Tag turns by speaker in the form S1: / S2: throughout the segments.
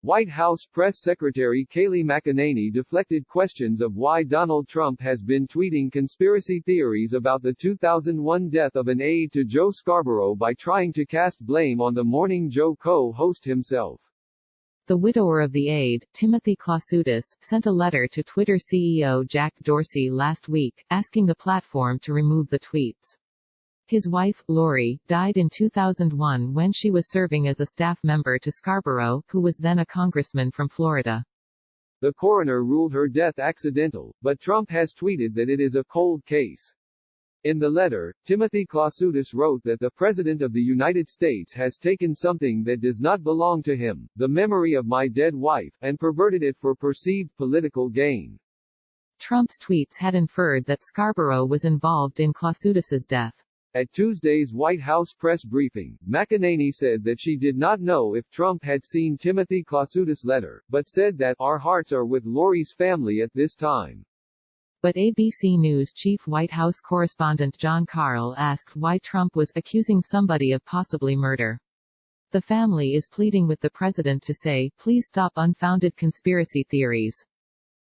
S1: White House Press Secretary Kayleigh McEnany deflected questions of why Donald Trump has been tweeting conspiracy theories about the 2001 death of an aide to Joe Scarborough by trying to cast blame on the Morning Joe co-host himself.
S2: The widower of the aide, Timothy Klausutis, sent a letter to Twitter CEO Jack Dorsey last week, asking the platform to remove the tweets. His wife, Lori, died in 2001 when she was serving as a staff member to Scarborough, who was then a congressman from Florida.
S1: The coroner ruled her death accidental, but Trump has tweeted that it is a cold case. In the letter, Timothy Klausutis wrote that the President of the United States has taken something that does not belong to him, the memory of my dead wife, and perverted it for perceived political gain.
S2: Trump's tweets had inferred that Scarborough was involved in Klausutis's death.
S1: At Tuesday's White House press briefing, McEnany said that she did not know if Trump had seen Timothy Klausutis' letter, but said that, "Our hearts are with Lori's family at this time."
S2: But ABC News chief White House correspondent Jon Karl asked why Trump was accusing somebody of possibly murder. The family is pleading with the president to say, "Please stop unfounded conspiracy theories."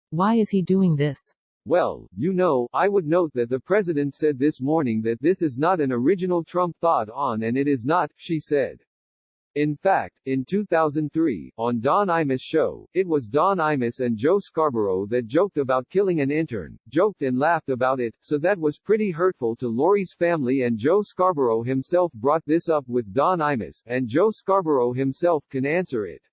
S2: Why is he doing this?
S1: Well, you know, I would note that the president said this morning that this is not an original Trump thought on, and it is not, she said. In fact, in 2003, on Don Imus' show, it was Don Imus and Joe Scarborough that joked about killing an intern, joked and laughed about it, so that was pretty hurtful to Lori's family, and Joe Scarborough himself brought this up with Don Imus, and Joe Scarborough himself can answer it.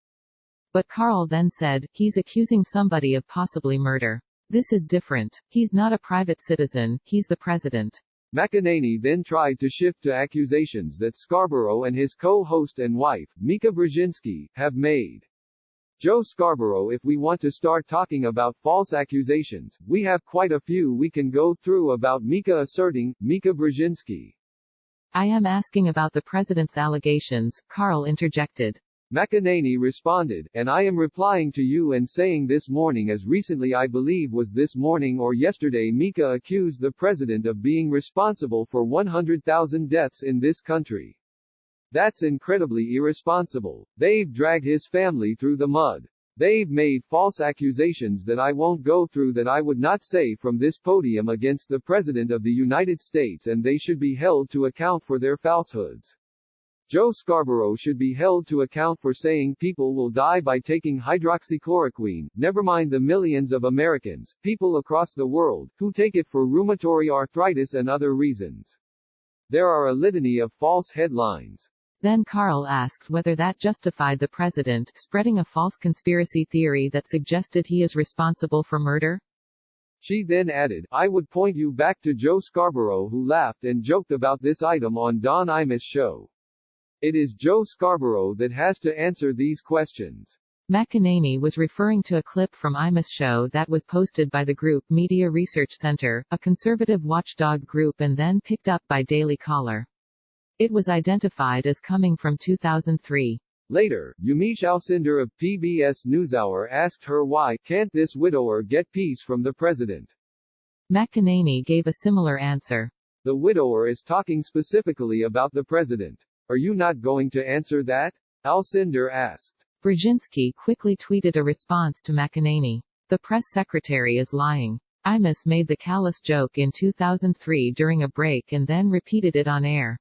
S2: But Karl then said, he's accusing somebody of possibly murder. This is different. He's not a private citizen, he's the president.
S1: McEnany then tried to shift to accusations that Scarborough and his co-host and wife, Mika Brzezinski, have made. Joe Scarborough, if we want to start talking about false accusations, we have quite a few we can go through about Mika asserting, Mika Brzezinski.
S2: I am asking about the president's allegations, Karl interjected.
S1: McEnany responded, and I am replying to you and saying this morning, as recently I believe was this morning or yesterday, Mika accused the president of being responsible for 100,000 deaths in this country. That's incredibly irresponsible. They've dragged his family through the mud. They've made false accusations that I won't go through, that I would not say from this podium, against the President of the United States, and they should be held to account for their falsehoods. Joe Scarborough should be held to account for saying people will die by taking hydroxychloroquine, never mind the millions of Americans, people across the world, who take it for rheumatoid arthritis and other reasons. There are a litany of false headlines.
S2: Then Karl asked whether that justified the president spreading a false conspiracy theory that suggested he is responsible for murder.
S1: She then added, I would point you back to Joe Scarborough, who laughed and joked about this item on Don Imus' show. It is Joe Scarborough that has to answer these questions.
S2: McEnany was referring to a clip from Imus' show that was posted by the group Media Research Center, a conservative watchdog group, and then picked up by Daily Caller. It was identified as coming from 2003.
S1: Later, Yamiche Alcindor of PBS NewsHour asked her why can't this widower get peace from the president.
S2: McEnany gave a similar answer.
S1: The widower is talking specifically about the president. Are you not going to answer that? Alcindor asked.
S2: Brzezinski quickly tweeted a response to McEnany. The press secretary is lying. Imus made the callous joke in 2003 during a break and then repeated it on air.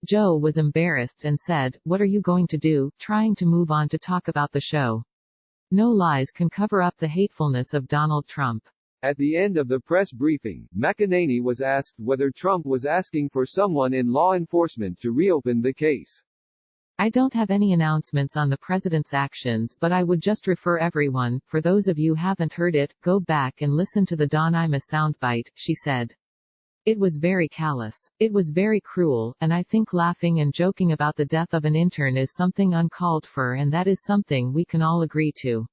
S2: Joe was embarrassed and said, "What are you going to do?" trying to move on to talk about the show. No lies can cover up the hatefulness of Donald Trump.
S1: At the end of the press briefing, McEnany was asked whether Trump was asking for someone in law enforcement to reopen the case.
S2: I don't have any announcements on the president's actions, but I would just refer everyone, for those of you who haven't heard it, go back and listen to the Don Imus soundbite, she said. It was very callous. It was very cruel, and I think laughing and joking about the death of an intern is something uncalled for, and that is something we can all agree to.